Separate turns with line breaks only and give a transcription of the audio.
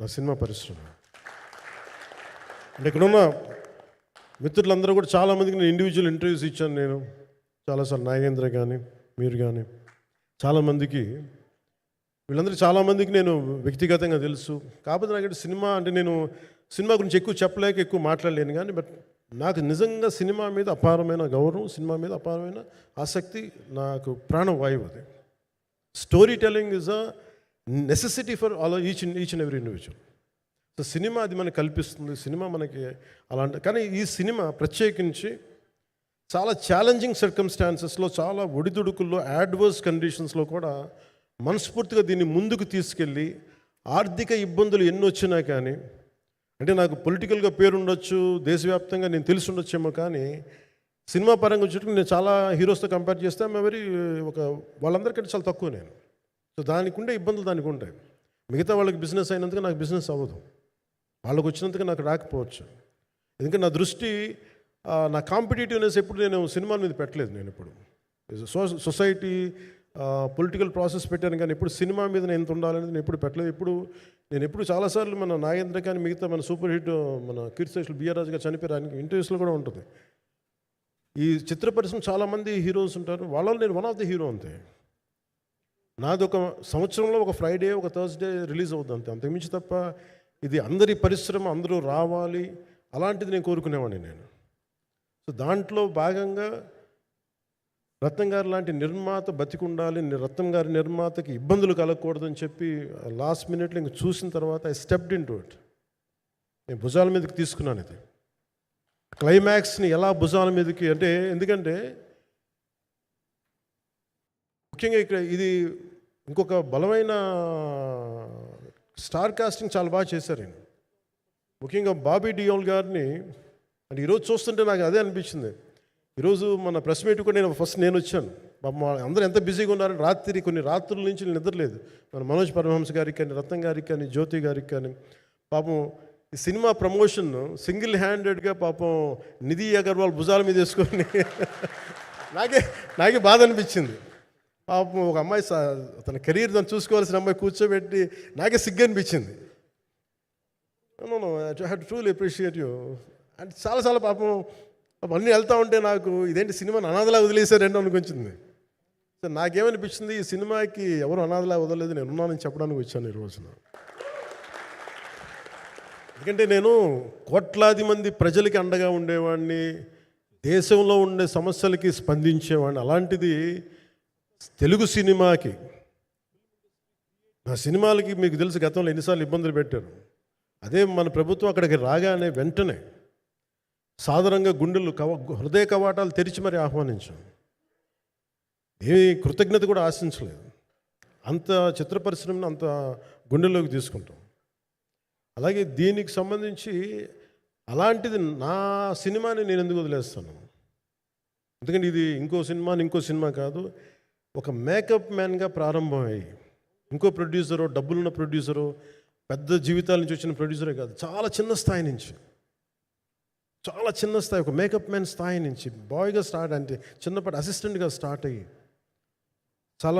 నా సినిమా పరిశ్రమ. అంటే ఇక్కడున్న మిత్రులందరూ కూడా చాలామందికి నేను ఇండివిజువల్ ఇంటర్వ్యూస్ ఇచ్చాను. నేను చాలాసార్లు నాగేంద్ర కానీ మీరు కానీ చాలామందికి, వీళ్ళందరూ చాలామందికి నేను వ్యక్తిగతంగా తెలుసు. కాకపోతే నాకు సినిమా అంటే నేను సినిమా గురించి ఎక్కువ చెప్పలేక ఎక్కువ మాట్లాడలేను. కానీ బట్ నాకు నిజంగా సినిమా మీద అపారమైన గౌరవం, సినిమా మీద అపారమైన ఆసక్తి, నాకు ప్రాణవాయువు అది. Story telling is a necessity for all each and every individual. So cinema అది మనకు కల్పిస్తుంది, సినిమా మనకి అలాంటి. కానీ ఈ సినిమా ప్రత్యేకించి చాలా ఛాలెంజింగ్ సర్కమ్స్టాన్సెస్లో, చాలా ఒడిదుడుకుల్లో, యాడ్వర్స్ కండిషన్స్లో కూడా మనస్ఫూర్తిగా దీన్ని ముందుకు తీసుకెళ్ళి, ఆర్థిక ఇబ్బందులు ఎన్ని వచ్చినా కానీ, అంటే నాకు పొలిటికల్గా పేరు ఉండొచ్చు, దేశవ్యాప్తంగా నేను తెలిసి ఉండొచ్చేమో, కానీ సినిమా పరంగా వచ్చేటప్పుడు నేను చాలా హీరోస్తో కంపేర్ చేస్తే వెరీ వాళ్ళందరికంటే చాలా తక్కువ నేను. సో దానికి ఉండే ఇబ్బందులు దానికి ఉంటాయి. మిగతా వాళ్ళకి బిజినెస్ అయినందుకు నాకు బిజినెస్ అవ్వదు, వాళ్ళకు వచ్చినందుకు నాకు రాకపోవచ్చు. ఎందుకంటే నా దృష్టి, నా కాంపిటేటివ్నెస్ ఎప్పుడు నేను సినిమాల మీద పెట్టలేదు. నేను ఇప్పుడు సొసైటీ పొలిటికల్ ప్రాసెస్ పెట్టాను, కానీ ఎప్పుడు సినిమా మీద నేను ఎంత ఉండాలనేది నేను ఎప్పుడు పెట్టలేదు. నేను ఎప్పుడు చాలాసార్లు మన నాగేంద్ర కానీ మిగతా మన సూపర్ హిట్ మన కీర్తిశేషులు బిఆర్ రాజు గారు చనిపోయారు, ఆయనకి ఇంటర్వ్యూస్లో కూడా ఉంటుంది. ఈ చిత్ర పరిశ్రమ చాలామంది హీరోస్ ఉంటారు, వాళ్ళలో నేను వన్ ఆఫ్ ది హీరో అంతే. నాది ఒక సంవత్సరంలో ఒక ఫ్రైడే, ఒక థర్స్డే రిలీజ్ అవుతుంది అంతే, అంతకుమించి తప్ప ఇది అందరి పరిశ్రమ, అందరూ రావాలి అలాంటిది నేను కోరుకునేవాడిని నేను. సో దాంట్లో భాగంగా రత్నం గారు లాంటి నిర్మాత బతికుండాలి, రత్నం గారి నిర్మాతకి ఇబ్బందులు కలగకూడదని చెప్పి లాస్ట్ మినిట్లో ఇంక చూసిన తర్వాత I stepped in to it. నేను భుజాల మీదకి తీసుకున్నాను ఇది. క్లైమాక్స్ని ఎలా భుజాల మీదకి అంటే, ఎందుకంటే ముఖ్యంగా ఇక్కడ ఇది ఇంకొక బలమైన స్టార్ కాస్టింగ్ చాలా బాగా చేశారు ఆయన. ముఖ్యంగా బాబీ డియోల్ గారిని అంటే ఈరోజు చూస్తుంటే నాకు అదే అనిపించింది. ఈరోజు మన ప్రెస్ మీట్ కూడా నేను వచ్చాను. అందరూ ఎంత బిజీగా ఉన్నారని కొన్ని రాత్రుల నుంచి నిద్రలేదు. మన మనోజ్ పరమహంస గారికి కానీ, రత్నం గారికి కానీ, జ్యోతి గారికి కానీ, పాపం ఈ సినిమా ప్రమోషన్ సింగిల్ హ్యాండెడ్గా పాపం నిధి అగర్వాల్ భుజాల మీద వేసుకొని నాకే బాధ అనిపించింది. పాపం ఒక అమ్మాయి తన కెరీర్ దాన్ని చూసుకోవాల్సిన అమ్మాయి కూర్చోబెట్టి నాకే సిగ్గు అనిపించింది. I have to truly appreciate you. అంటే చాలా పాపం అన్నీ వెళ్తూ ఉంటే నాకు ఇదేంటి సినిమాని అనాథలా వదిలేశారండి అనిపించింది. సో నాకేమనిపించింది, ఈ సినిమాకి ఎవరు అనాథలా వదలలేదు, నేను ఉన్నానని చెప్పడానికి వచ్చాను ఈ రోజున. ఎందుకంటే నేను కోట్లాది మంది ప్రజలకి అండగా ఉండేవాడిని, దేశంలో ఉండే సమస్యలకి స్పందించేవాడిని. అలాంటిది తెలుగు సినిమాకి, నా సినిమాలకి మీకు తెలుసు గతంలో ఎన్నిసార్లు ఇబ్బందులు పెట్టారు. అదే మన ప్రభుత్వం అక్కడికి రాగానే వెంటనే సాధారణంగా హృదయ కవాటాలు తెరిచి మరి ఆహ్వానించాం. ఏమీ కృతజ్ఞత కూడా ఆశించలేదు. అంత చిత్ర పరిశ్రమను అంత గుండెల్లోకి తీసుకుంటాం. అలాగే దీనికి సంబంధించి అలాంటిది నా సినిమాని నేను ఎందుకు వదిలేస్తాను? ఎందుకంటే ఇది ఇంకో సినిమా కాదు. ఒక మేకప్ మ్యాన్గా ప్రారంభమయ్యి ఇంకో ప్రొడ్యూసరు, డబ్బులున్న ప్రొడ్యూసరు, పెద్ద జీవితాల నుంచి వచ్చిన ప్రొడ్యూసరే కాదు, చాలా చిన్న స్థాయి నుంచి, ఒక మేకప్ మ్యాన్ స్థాయి నుంచి బాయ్గా స్టార్ట్, అంటే చిన్నపాటి అసిస్టెంట్గా స్టార్ట్ అయ్యి